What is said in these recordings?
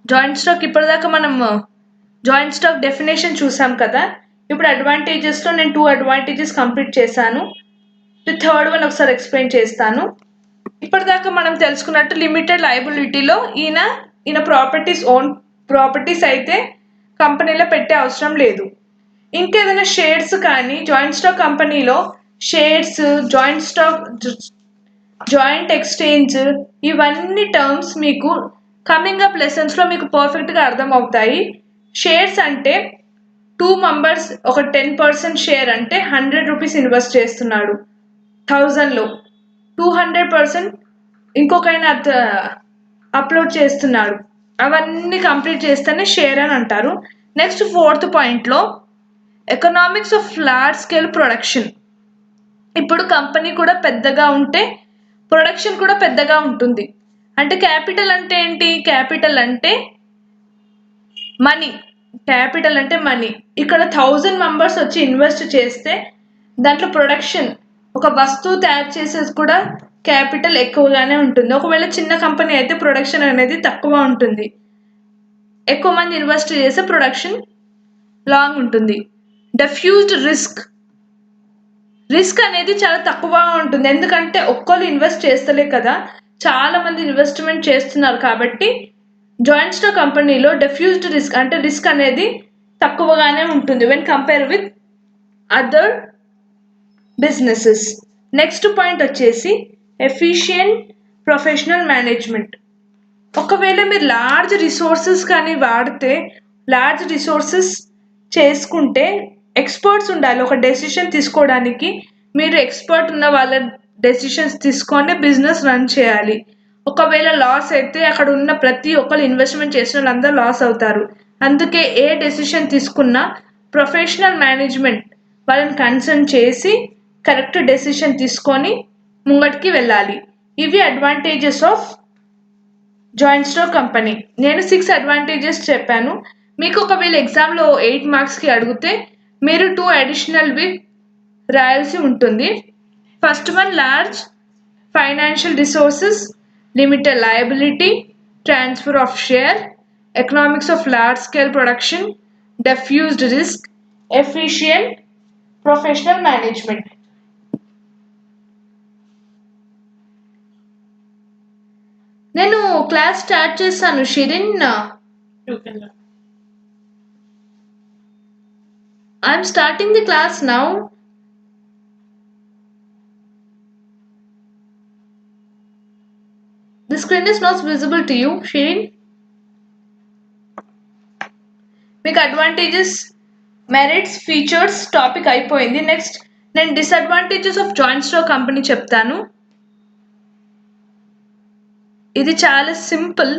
Joint stock ఇప్పటిదాకా మనం joint stock definition చూసాం కదా. ఇప్పుడు అడ్వాంటేజెస్లో నేను 2 అడ్వాంటేజెస్ కంప్లీట్ చేశాను. థర్డ్ వన్ ఒకసారి ఎక్స్ప్లెయిన్ చేస్తాను. ఇప్పటిదాకా మనం తెలుసుకున్నట్టు లిమిటెడ్ లయబిలిటీలో ఈయన ఓన్ ప్రాపర్టీస్ అయితే కంపెనీలో పెట్టే అవసరం లేదు. ఇంకేదైనా షేర్స్ కానీ జాయింట్ స్టాక్ కంపెనీలో షేర్స్, జాయింట్ ఎక్స్చేంజ్ ఇవన్నీ టర్మ్స్ మీకు కమింగ్ అప్ లెసన్స్లో మీకు పర్ఫెక్ట్గా అర్థమవుతాయి. షేర్స్ అంటే 2 మెంబర్స్ ఒక 10% షేర్ అంటే 100 రూపీస్ ఇన్వెస్ట్ చేస్తున్నాడు 1000లో, 200% ఇంకొకైనా అప్లోడ్ చేస్తున్నాడు. అవన్నీ కంప్లీట్ చేస్తేనే షేర్ అని అంటారు. నెక్స్ట్ 4th పాయింట్లో economics of large scale production. ఇప్పుడు కంపెనీ కూడా పెద్దగా ఉంటే ప్రొడక్షన్ కూడా పెద్దగా ఉంటుంది. అంటే క్యాపిటల్ అంటే ఏంటి? క్యాపిటల్ అంటే మనీ. ఇక్కడ 1000 మెంబర్స్ వచ్చి ఇన్వెస్ట్ చేస్తే దాంట్లో ప్రొడక్షన్ ఒక వస్తువు తయారు చేసేది కూడా క్యాపిటల్ ఎక్కువగానే ఉంటుంది. ఒకవేళ చిన్న కంపెనీ అయితే ప్రొడక్షన్ అనేది తక్కువ ఉంటుంది. ఎక్కువ మంది ఇన్వెస్ట్ చేసే ప్రొడక్షన్ లాంగ్ ఉంటుంది. డిఫ్యూజ్డ్ రిస్క్ అనేది చాలా తక్కువగా ఉంటుంది. ఎందుకంటే ఒక్కళ్ళు ఇన్వెస్ట్ చేస్తలే కదా, చాలా మంది ఇన్వెస్ట్మెంట్ చేస్తున్నారు కాబట్టి జాయింట్ స్టాక్ కంపెనీలో డిఫ్యూజ్డ్ రిస్క్ అంటే రిస్క్ అనేది తక్కువగానే ఉంటుంది when compare with other businesses. Next point వచ్చేసి ఎఫిషియెంట్ ప్రొఫెషనల్ మేనేజ్మెంట్. ఒకవేళ మీరు లార్జ్ రిసోర్సెస్ కానీ వాడితే, లార్జ్ రిసోర్సెస్ చేసుకుంటే ఎక్స్పర్ట్స్ ఉండాలి. ఒక డెసిషన్ తీసుకోవడానికి మీరు ఎక్స్పర్ట్ ఉన్న వాళ్ళ డెసిషన్స్ తీసుకొని బిజినెస్ రన్ చేయాలి. ఒకవేళ లాస్ అయితే అక్కడ ఉన్న ప్రతి ఒక్కరు ఇన్వెస్ట్మెంట్ చేసిన వాళ్ళందరూ లాస్ అవుతారు. అందుకే ఏ డెసిషన్ తీసుకున్నా ప్రొఫెషనల్ మేనేజ్మెంట్ వాళ్ళని కన్సల్ట్ చేసి కరెక్ట్ డెసిషన్ తీసుకొని ముంగటికి వెళ్ళాలి. ఇవి advantages of joint stock company. నేను 6 అడ్వాంటేజెస్ చెప్పాను. మీకు ఒకవేళ ఎగ్జామ్లో 8 మార్క్స్కి అడిగితే మీరు 2 అడిషనల్వి రాయాల్సి ఉంటుంది. First one large financial resources, limited liability, transfer of share, economics of large scale production, diffused risk, efficient professional management. నేను క్లాస్ స్టార్ట్ చేస్తాను Shirin. I'm starting the class now. The screen is not visible to you, Shirin. మీకు advantages, merits, features topic అయిపోయింది. Next నేను disadvantages of joint stock company చెప్తాను. ఇది చాలా simple.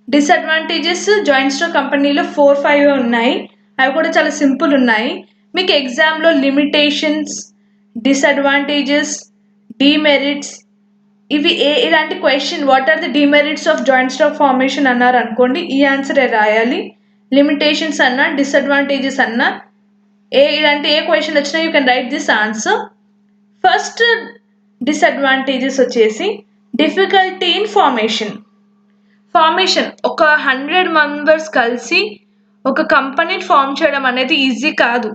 Disadvantages joint stock కంపెనీలో 4-5 ఉన్నాయి. అవి కూడా చాలా సింపుల్ ఉన్నాయి. మీకు ఎగ్జామ్లో లిమిటేషన్స్, డిసడ్వాంటేజెస్, డిమెరిట్స్ ఇవి ఇలాంటి question what are the demerits of joint stock formation అన్నారు అనుకోండి, ఈ ఆన్సరే రాయాలి. లిమిటేషన్స్ అన్నా డిసడ్వాంటేజెస్ అన్నా ఇలాంటి ఏ క్వశ్చన్ వచ్చినా you can write this answer. First disadvantages వచ్చేసి డిఫికల్టీ ఇన్ ఫార్మేషన్. ఒక 100 మెంబర్స్ కలిసి ఒక కంపెనీని ఫామ్ చేయడం అనేది ఈజీ కాదు.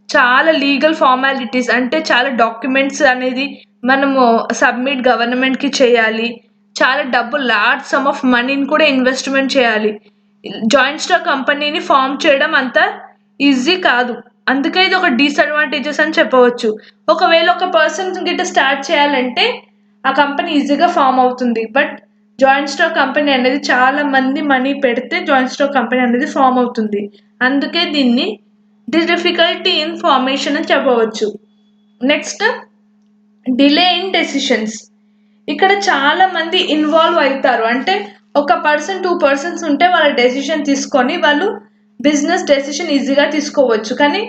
చాలా లీగల్ ఫార్మాలిటీస్ అంటే చాలా డాక్యుమెంట్స్ అనేది మనము సబ్మిట్ గవర్నమెంట్కి చేయాలి. చాలా డబ్బు, లార్జ్ సమ్ ఆఫ్ మనీని కూడా ఇన్వెస్ట్మెంట్ చేయాలి. జాయింట్ స్టాక్ కంపెనీని ఫామ్ చేయడం అంత ఈజీ కాదు. అందుకే ఇది ఒక డిసడ్వాంటేజెస్ అని చెప్పవచ్చు. ఒకవేళ ఒక పర్సన్ గిట్ట స్టార్ట్ చేయాలంటే ఆ కంపెనీ ఈజీగా ఫామ్ అవుతుంది. బట్ జాయింట్ స్టాక్ కంపెనీ అనేది చాలా మంది మనీ పెడితే జాయింట్ స్టాక్ కంపెనీ అనేది ఫామ్ అవుతుంది. అందుకే దీన్ని డిఫికల్టీ ఇన్ ఫార్మేషన్ అని చెప్పవచ్చు. Next delay in decisions. ఇక్కడ చాలా మంది ఇన్వాల్వ్ అవుతారు. అంటే ఒక పర్సన్ 2 పర్సన్స్ ఉంటే వాళ్ళ డెసిషన్ తీసుకొని వాళ్ళు బిజినెస్ డెసిషన్ ఈజీగా తీసుకోవచ్చు. కానీ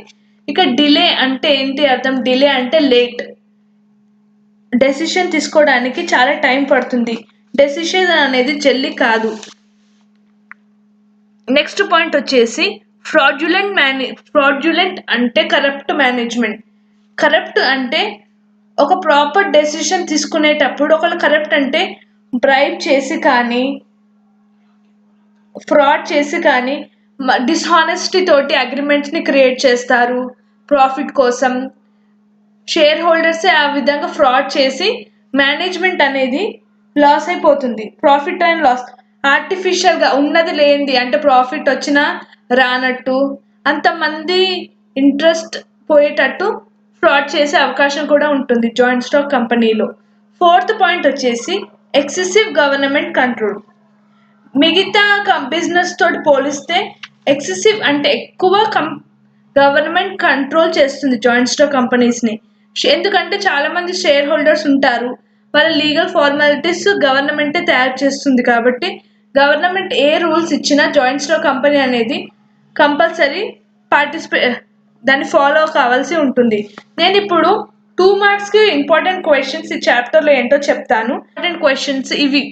ఇక డిలే అంటే ఏంటి అర్థం? డిలే అంటే లేట్. డెసిషన్ తీసుకోవడానికి చాలా టైం పడుతుంది. డెసిషన్ అనేది జల్దీ కాదు. నెక్స్ట్ పాయింట్ వచ్చేసి ఫ్రాడ్యులెంట్ అంటే కరప్ట్ మేనేజ్మెంట్. కరప్ట్ అంటే ఒక ప్రాపర్ డెసిషన్ తీసుకునేటప్పుడు ఒకళ్ళు కరప్ట్ అంటే బ్రైబ్ చేసి కానీ ఫ్రాడ్ చేసి కానీ డిస్హానెస్టీ తోటి అగ్రిమెంట్స్ని క్రియేట్ చేస్తారు ప్రాఫిట్ కోసం. షేర్ హోల్డర్సే ఆ విధంగా ఫ్రాడ్ చేసి మేనేజ్మెంట్ అనేది లాస్ అయిపోతుంది. ప్రాఫిట్ అండ్ లాస్ ఆర్టిఫిషియల్గా ఉన్నది లేనిది, అంటే ప్రాఫిట్ వచ్చినా రానట్టు అంతమంది ఇంట్రెస్ట్ పోయేటట్టు ఫ్రాడ్ చేసే అవకాశం కూడా ఉంటుంది జాయింట్ స్టాక్ కంపెనీలో. ఫోర్త్ పాయింట్ వచ్చేసి ఎక్సెసివ్ గవర్నమెంట్ కంట్రోల్. మిగతా బిజినెస్ తోటి పోలిస్తే ఎక్సెసివ్ అంటే ఎక్కువ గవర్నమెంట్ కంట్రోల్ చేస్తుంది జాయింట్ స్టాక్ కంపెనీస్ని. ఎందుకంటే చాలామంది షేర్ హోల్డర్స్ ఉంటారు, వాళ్ళ లీగల్ ఫార్మాలిటీస్ గవర్నమెంటే తయారు చేస్తుంది. కాబట్టి గవర్నమెంట్ ఏ రూల్స్ ఇచ్చినా జాయింట్ స్టాక్ కంపెనీ అనేది కంపల్సరీ దాన్ని ఫాలో కావాల్సి ఉంటుంది. నేను ఇప్పుడు 2 మార్క్స్కి ఇంపార్టెంట్ క్వశ్చన్స్ ఈ చాప్టర్లో ఏంటో చెప్తాను. ఇంపార్టెంట్ క్వశ్చన్స్ ఇవి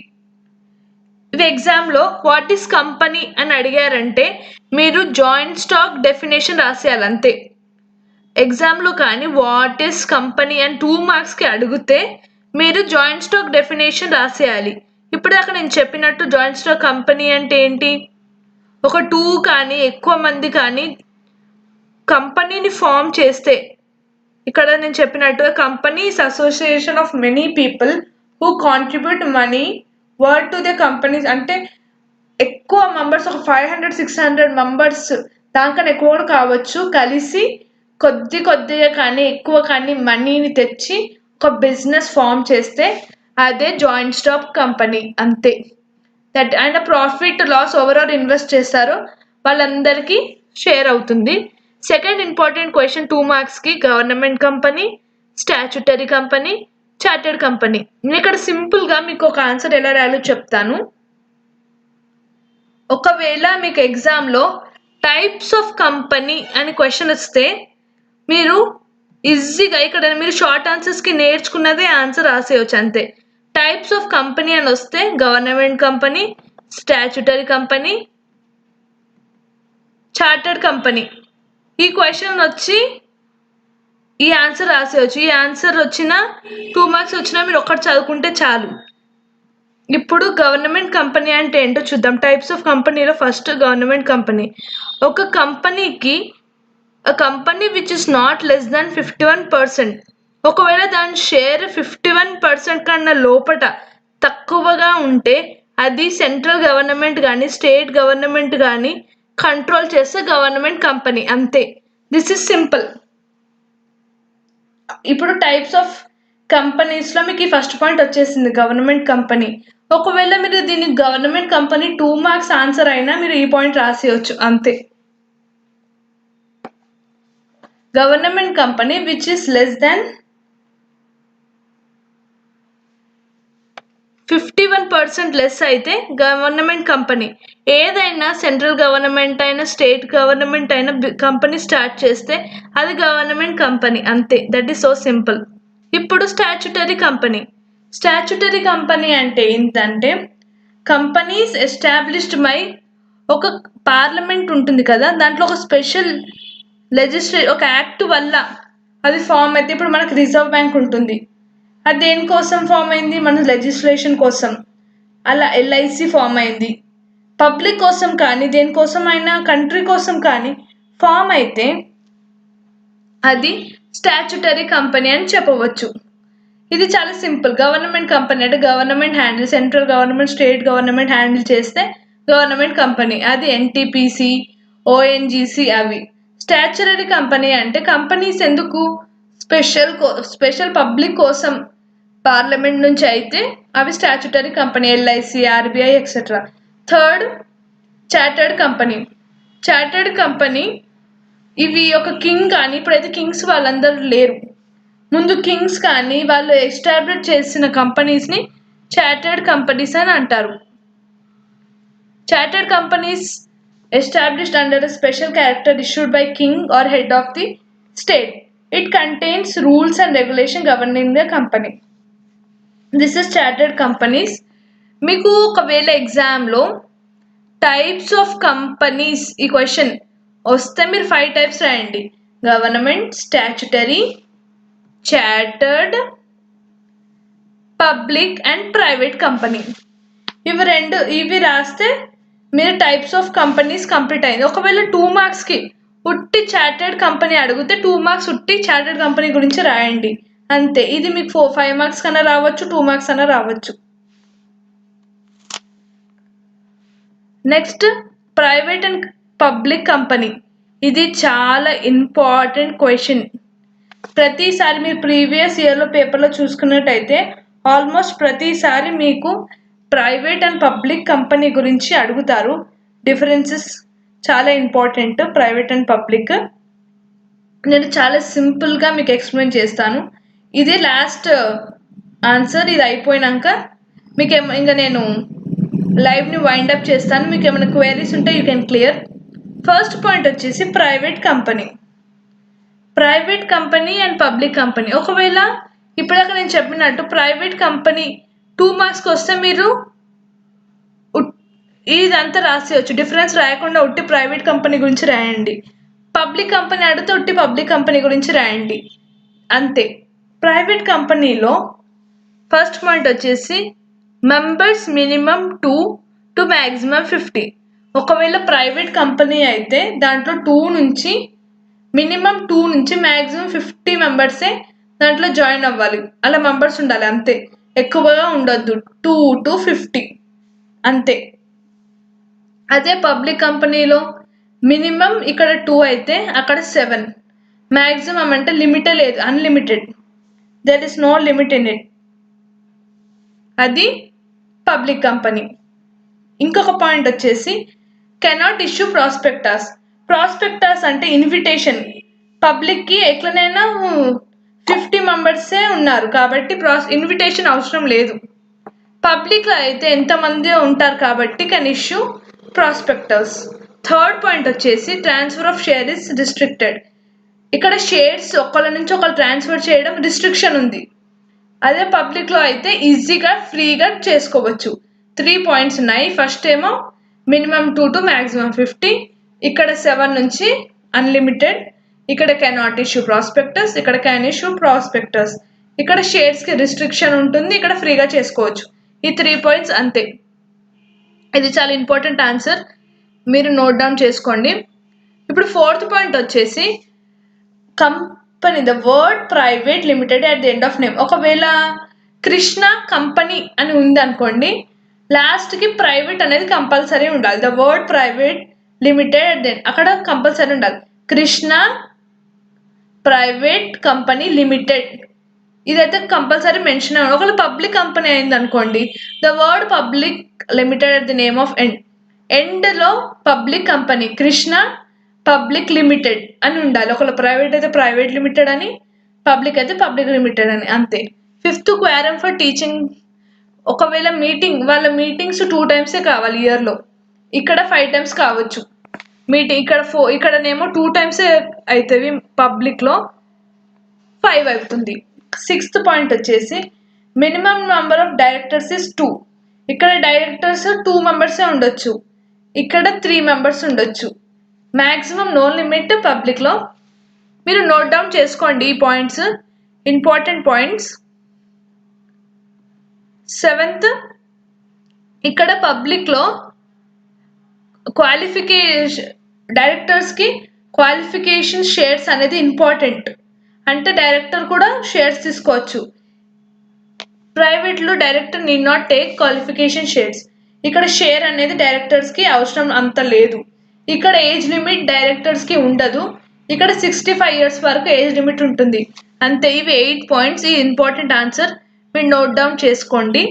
ఎగ్జామ్లో వాట్ ఈస్ కంపెనీ అని అడిగారంటే మీరు జాయింట్ స్టాక్ డెఫినేషన్ రాసేయాలి అంతే. ఎగ్జామ్లో కానీ వాట్ ఈస్ కంపెనీ అని 2 మార్క్స్కి అడిగితే మీరు జాయింట్ స్టాక్ డెఫినేషన్ రాసేయాలి. ఇప్పుడు దాకా నేను చెప్పినట్టు జాయింట్ స్టాక్ కంపెనీ అంటే ఏంటి, ఒక 2 కానీ ఎక్కువ మంది కానీ కంపెనీని ఫామ్ చేస్తే, ఇక్కడ నేను చెప్పినట్టుగా companies association of many people who contribute money word to the companies. అంటే ఎక్కువ మెంబర్స్, ఒక 500-600 మెంబర్స్, దానికన్నా ఎక్కువ కూడా కావచ్చు, కలిసి కొద్దిగా కానీ ఎక్కువ కానీ మనీని తెచ్చి ఒక బిజినెస్ ఫామ్ చేస్తే అదే జాయింట్ స్టాక్ కంపెనీ అంతే. That and profit loss overall invest చేస్తారో వాళ్ళందరికీ షేర్ అవుతుంది. సెకండ్ ఇంపార్టెంట్ క్వశ్చన్ 2 మార్క్స్కి government company, statutory company, chartered company. నేను ఇక్కడ సింపుల్గా మీకు ఒక ఆన్సర్ ఎలా రాయాలో చెప్తాను. ఒకవేళ మీకు ఎగ్జామ్లో టైప్స్ ఆఫ్ కంపెనీ అని క్వశ్చన్ వస్తే మీరు ఈజీగా ఇక్కడ మీరు షార్ట్ ఆన్సర్స్కి నేర్చుకున్నదే ఆన్సర్ రాసేయచ్చు అంతే. టైప్స్ ఆఫ్ కంపెనీ అని వస్తే government company, statutory company, chartered company. ఈ క్వశ్చన్ వచ్చి ఈ ఆన్సర్ రాసేయచ్చు. ఈ ఆన్సర్ వచ్చినా 2 మార్క్స్ వచ్చినా మీరు ఒక్కటి చదువుకుంటే చాలు. ఇప్పుడు గవర్నమెంట్ కంపెనీ అంటే ఏంటో చూద్దాం. టైప్స్ ఆఫ్ కంపెనీలో ఫస్ట్ గవర్నమెంట్ కంపెనీ. ఒక కంపెనీకి company which is not less than 51%. ఒకవేళ దాని షేర్ 51% కన్నా లోపట తక్కువగా ఉంటే అది సెంట్రల్ గవర్నమెంట్ కానీ స్టేట్ గవర్నమెంట్ కానీ కంట్రోల్ చేస్తే గవర్నమెంట్ కంపెనీ అంతే. This is simple. ఇప్పుడు టైప్స్ ఆఫ్ కంపెనీస్లో మీకు ఈ ఫస్ట్ పాయింట్ వచ్చేసింది గవర్నమెంట్ కంపెనీ. ఒకవేళ మీరు దీన్ని గవర్నమెంట్ కంపెనీ 2 మార్క్స్ ఆన్సర్ అయినా మీరు ఈ పాయింట్ రాసేయచ్చు అంతే. Government company which is less than 51% less అయితే గవర్నమెంట్ కంపెనీ. ఏదైనా సెంట్రల్ గవర్నమెంట్ అయినా స్టేట్ గవర్నమెంట్ అయినా కంపెనీ స్టార్ట్ చేస్తే అది గవర్నమెంట్ కంపెనీ అంతే. That is so simple. ఇప్పుడు స్టాచ్యుటరీ కంపెనీ. స్టాచ్యుటరీ కంపెనీ అంటే ఏంటంటే కంపెనీస్ ఎస్టాబ్లిష్డ్ బై ఒక పార్లమెంట్ ఉంటుంది కదా, దాంట్లో ఒక స్పెషల్ ఒక యాక్ట్ వల్ల అది ఫామ్ అయితే. ఇప్పుడు మనకు రిజర్వ్ బ్యాంక్ ఉంటుంది, అది దేనికోసం ఫామ్ అయింది, మన లెజిస్లేషన్ కోసం. అలా ఎల్ఐసి ఫామ్ అయింది పబ్లిక్ కోసం కానీ దేనికోసం అయినా కంట్రీ కోసం కానీ ఫామ్ అయితే అది స్టాచ్యుటరీ కంపెనీ అని చెప్పవచ్చు. ఇది చాలా సింపుల్. గవర్నమెంట్ కంపెనీ అంటే government handle, central government state government handle చేస్తే గవర్నమెంట్ కంపెనీ, అది ఎన్టీపీసీ, ఓఎన్జీసీ అవి. స్టాచ్యుటరీ కంపెనీ అంటే కంపెనీస్ ఎందుకు స్పెషల్ పబ్లిక్ కోసం పార్లమెంట్ నుంచి అయితే అవి statutory company, LIC, RBI etcetera. Third chartered company. Chartered company ఇవి ఒక కింగ్ కానీ, ఇప్పుడైతే కింగ్స్ వాళ్ళందరూ లేరు, ముందు కింగ్స్ కానీ వాళ్ళు ఎస్టాబ్లిష్ చేసిన కంపెనీస్ని చార్టర్డ్ కంపెనీస్ అని అంటారు. Chartered companies established under a special character issued by king or head of the state. It contains rules and regulation governing the company. This is chartered companies. మీకు ఒకవేళ ఎగ్జామ్లో types of companies ఈ question వస్తే మీరు 5 types రాయండి. Government, statutory, chartered, public and private company. ఇవి రాస్తే మీరు టైప్స్ ఆఫ్ కంపెనీస్ కంప్లీట్ అయింది. ఒకవేళ 2 మార్క్స్కి ఉట్టి చార్టెడ్ కంపెనీ అడిగితే 2 మార్క్స్ ఉట్టి చార్టెడ్ కంపెనీ గురించి రాయండి అంతే. ఇది మీకు 5 మార్క్స్ కన్నా రావచ్చు, 2 మార్క్స్ అన్నా రావచ్చు. Next private and public company. ఇది చాలా ఇంపార్టెంట్ క్వశ్చన్. ప్రతిసారి మీరు ప్రీవియస్ ఇయర్లో పేపర్లో చూసుకున్నట్టయితే ఆల్మోస్ట్ ప్రతిసారి మీకు ప్రైవేట్ అండ్ పబ్లిక్ కంపెనీ గురించి అడుగుతారు. డిఫరెన్సెస్ చాలా ఇంపార్టెంట్ ప్రైవేట్ అండ్ పబ్లిక్. నేను చాలా సింపుల్గా మీకు ఎక్స్ప్లెయిన్ చేస్తాను. ఇది లాస్ట్ ఆన్సర్. ఇది అయిపోయినాక మీకు ఇంకా నేను లైవ్ని వైండప్ చేస్తాను. మీకు ఏమైనా క్వైరీస్ ఉంటే you can clear. First point వచ్చేసి private company. Private company and public company. ఒకవేళ ఇప్పటిదాకా నేను చెప్పినట్టు ప్రైవేట్ కంపెనీ 2 మార్క్స్కి వస్తే మీరు ఇదంతా రాసేయచ్చు, డిఫరెన్స్ రాయకుండా ఉట్టి ప్రైవేట్ కంపెనీ గురించి రాయండి. పబ్లిక్ కంపెనీ అడిగితే ఉట్టి పబ్లిక్ కంపెనీ గురించి రాయండి అంతే. ప్రైవేట్ కంపెనీలో ఫస్ట్ పాయింట్ వచ్చేసి మెంబర్స్ మినిమం 2 టు మ్యాక్సిమం 50. ఒకవేళ ప్రైవేట్ కంపెనీ అయితే దాంట్లో మినిమం 2 నుంచి మ్యాక్సిమం 50 మెంబర్సే దాంట్లో జాయిన్ అవ్వాలి. అలా మెంబర్స్ ఉండాలి అంతే, ఎక్కువగా ఉండొద్దు. 2 to 50 అంతే. అదే పబ్లిక్ కంపెనీలో మినిమం ఇక్కడ 2 అయితే అక్కడ 7, మ్యాక్సిమం అంటే లిమిటే లేదు, unlimited, there is no limit in it. అది పబ్లిక్ కంపెనీ. ఇంకొక పాయింట్ వచ్చేసి కెనాట్ ఇష్యూ ప్రాస్పెక్టస్. ప్రాస్పెక్టస్ అంటే ఇన్విటేషన్. పబ్లిక్కి ఎట్లనైనా 50 మెంబర్సే ఉన్నారు కాబట్టి ఇన్విటేషన్ అవసరం లేదు. పబ్లిక్లో అయితే ఎంతమంది ఉంటారు కాబట్టి can issue prospectus. Third point వచ్చేసి transfer of share is restricted. ఇక్కడ షేర్స్ ఒకళ్ళ నుంచి ఒకళ్ళు ట్రాన్స్ఫర్ చేయడం రిస్ట్రిక్షన్ ఉంది. అదే పబ్లిక్లో అయితే ఈజీగా ఫ్రీగా చేసుకోవచ్చు. 3 పాయింట్స్ ఉన్నాయి. ఫస్ట్ ఏమో మినిమం 2 టు మ్యాక్సిమం 50, ఇక్కడ 7 నుంచి అన్లిమిటెడ్, ఇక్కడ కెనాట్ ఇష్యూ ప్రాస్పెక్టస్, ఇక్కడ క్యాన్ ఇష్యూ ప్రాస్పెక్టస్, ఇక్కడ షేర్స్కి రిస్ట్రిక్షన్ ఉంటుంది, ఇక్కడ ఫ్రీగా చేసుకోవచ్చు. ఈ 3 పాయింట్స్ అంతే. ఇది చాలా ఇంపార్టెంట్ ఆన్సర్, మీరు నోట్ డౌన్ చేసుకోండి. ఇప్పుడు ఫోర్త్ పాయింట్ వచ్చేసి company, the word private limited at the end of name. ఒకవేళ కృష్ణ కంపెనీ అని ఉంది అనుకోండి, లాస్ట్కి ప్రైవేట్ అనేది కంపల్సరీ ఉండాలి. The word private limited at the end, అక్కడ కంపల్సరీ ఉండాలి. కృష్ణ ప్రైవేట్ కంపెనీ లిమిటెడ్, ఇదైతే కంపల్సరీ మెన్షన్ అవ్వాలి. ఒకవేళ పబ్లిక్ కంపెనీ అయింది అనుకోండి, the word public limited at the name of end, ఎండ్లో public company Krishna public limited అని ఉండాలి. ఒకవేళ ప్రైవేట్ అయితే ప్రైవేట్ లిమిటెడ్ అని, పబ్లిక్ అయితే పబ్లిక్ లిమిటెడ్ అని అంతే. Fifth quorum for teaching. ఒకవేళ వాళ్ళ మీటింగ్స్ 2 టైమ్సే కావాలి ఇయర్లో, ఇక్కడ 5 టైమ్స్ కావచ్చు మీటింగ్. ఇక్కడనేమో 2 టైమ్సే అవుతుంది, పబ్లిక్లో 5 అవుతుంది. సిక్స్త్ పాయింట్ వచ్చేసి minimum number of directors is 2. ఇక్కడ డైరెక్టర్స్ 2 మెంబర్సే ఉండొచ్చు, ఇక్కడ 3 మెంబర్స్ ఉండొచ్చు. మ్యాక్సిమం నో లిమిట్ పబ్లిక్లో. మీరు నోట్ డౌన్ చేసుకోండి ఈ పాయింట్స్, ఇంపార్టెంట్ పాయింట్స్. సెవెంత్, ఇక్కడ పబ్లిక్లో డైరెక్టర్స్కి క్వాలిఫికేషన్ షేర్స్ అనేది ఇంపార్టెంట్. అంటే డైరెక్టర్ కూడా షేర్స్ తీసుకోవచ్చు. ప్రైవేట్లో director need not take qualification shares. ఇక్కడ షేర్ అనేది డైరెక్టర్స్కి అవసరం అంత లేదు. ఇక్కడ ఏజ్ లిమిట్ డైరెక్టర్స్కి ఉండదు. ఇక్కడ 65 years వరకు ఏజ్ లిమిట్ ఉంటుంది అంతే. ఇవి 8 పాయింట్స్. ఈ ఇంపార్టెంట్ ఆన్సర్ మీరు నోట్ డౌన్ చేసుకోండి.